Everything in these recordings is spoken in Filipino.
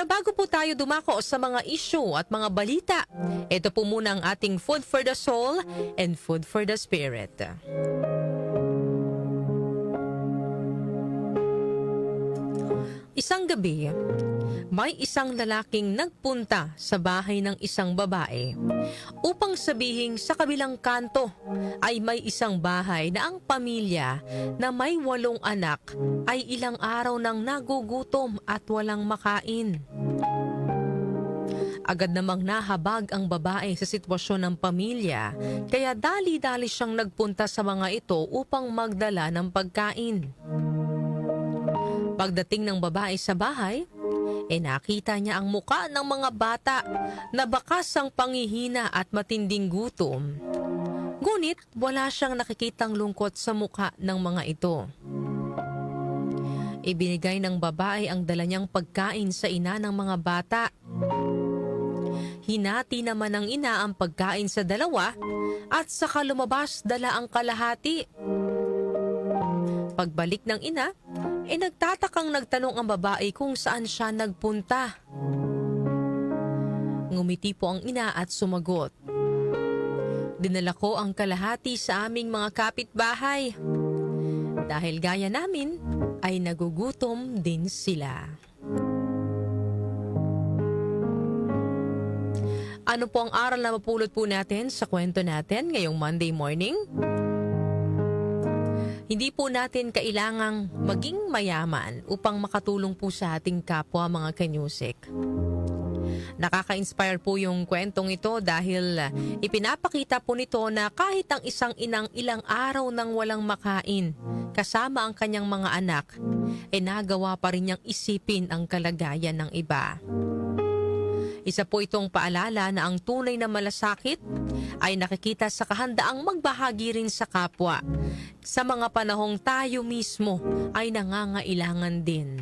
Pero bago po tayo dumako sa mga issue at mga balita, ito po muna ang ating food for the soul and food for the spirit. Isang gabi, may isang lalaking nagpunta sa bahay ng isang babae upang sabihing sa kabilang kanto ay may isang bahay na ang pamilya na may 8 anak ay ilang araw nang nagugutom at walang makain. Agad namang nahabag ang babae sa sitwasyon ng pamilya, kaya dali-dali siyang nagpunta sa mga ito upang magdala ng pagkain. Pagdating ng babae sa bahay, nakita niya ang muka ng mga bata na bakas ang panghihina at matinding gutom. Ngunit wala siyang nakikitang lungkot sa muka ng mga ito. Ibinigay ng babae ang dala niyang pagkain sa ina ng mga bata. Hinati naman ng ina ang pagkain sa dalawa at saka lumabas dala ang kalahati. Pagbalik ng ina, nagtatakang nagtanong ang babae kung saan siya nagpunta. Ngumiti po ang ina at sumagot, "Dinala ko ang kalahati sa aming mga kapitbahay. Dahil gaya namin ay nagugutom din sila." Ano po ang aral na mapulot po natin sa kwento natin ngayong Monday morning? Hindi po natin kailangang maging mayaman upang makatulong po sa ating kapwa mga kanyusik. Nakaka-inspire po yung kwentong ito dahil ipinapakita po nito na kahit ang isang inang ilang araw nang walang makain kasama ang kanyang mga anak, nagawa pa rin niyang isipin ang kalagayan ng iba. Isa po itong paalala na ang tunay na malasakit ay nakikita sa kahandaang magbahagi rin sa kapwa sa mga panahong tayo mismo ay nangangailangan din.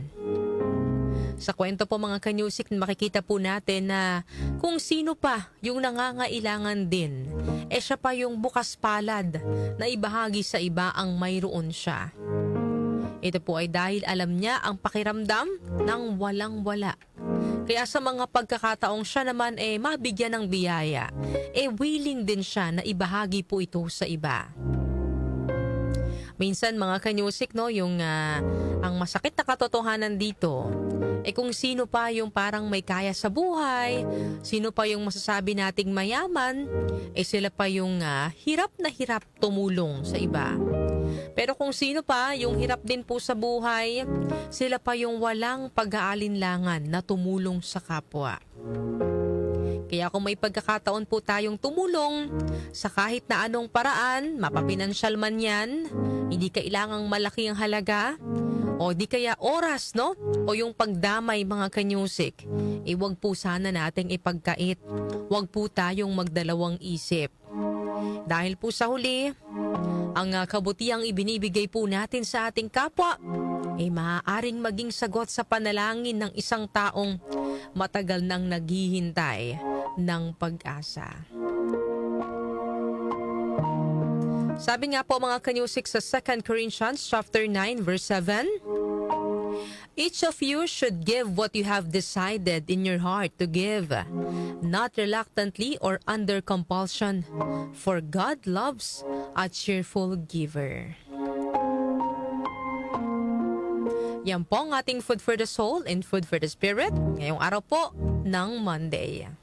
Sa kwento po mga kanyusik, makikita po natin na kung sino pa yung nangangailangan din, siya pa yung bukas palad na ibahagi sa iba ang mayroon siya. Ito po ay dahil alam niya ang pakiramdam ng walang-wala. Kaya sa mga pagkakataong siya naman mabigyan ng biyaya, willing din siya na ibahagi po ito sa iba. Minsan mga kanyusik, yung ang masakit na katotohanan dito, kung sino pa yung parang may kaya sa buhay, sino pa yung masasabi nating mayaman, sila pa yung hirap na hirap tumulong sa iba. Pero kung sino pa yung hirap din po sa buhay, sila pa yung walang pag-aalinlangan na tumulong sa kapwa. Kaya kung may pagkakataon po tayong tumulong sa kahit na anong paraan, mapapinansyal man yan, hindi kailangang malaki ang halaga, o di kaya oras, o yung pagdamay mga kanyusik, wag po sana nating ipagkait. Wag po tayong magdalawang isip. Dahil po sa huli, ang kabutihang ibinibigay po natin sa ating kapwa, maaaring maging sagot sa panalangin ng isang taong matagal nang naghihintay ng pag-asa. Sabi nga po mga kanyusik sa 2 Corinthians chapter 9 verse 7, "Each of you should give what you have decided in your heart to give, not reluctantly or under compulsion, for God loves a cheerful giver." Yan po ang ating food for the soul and food for the spirit ngayong araw po ng Monday.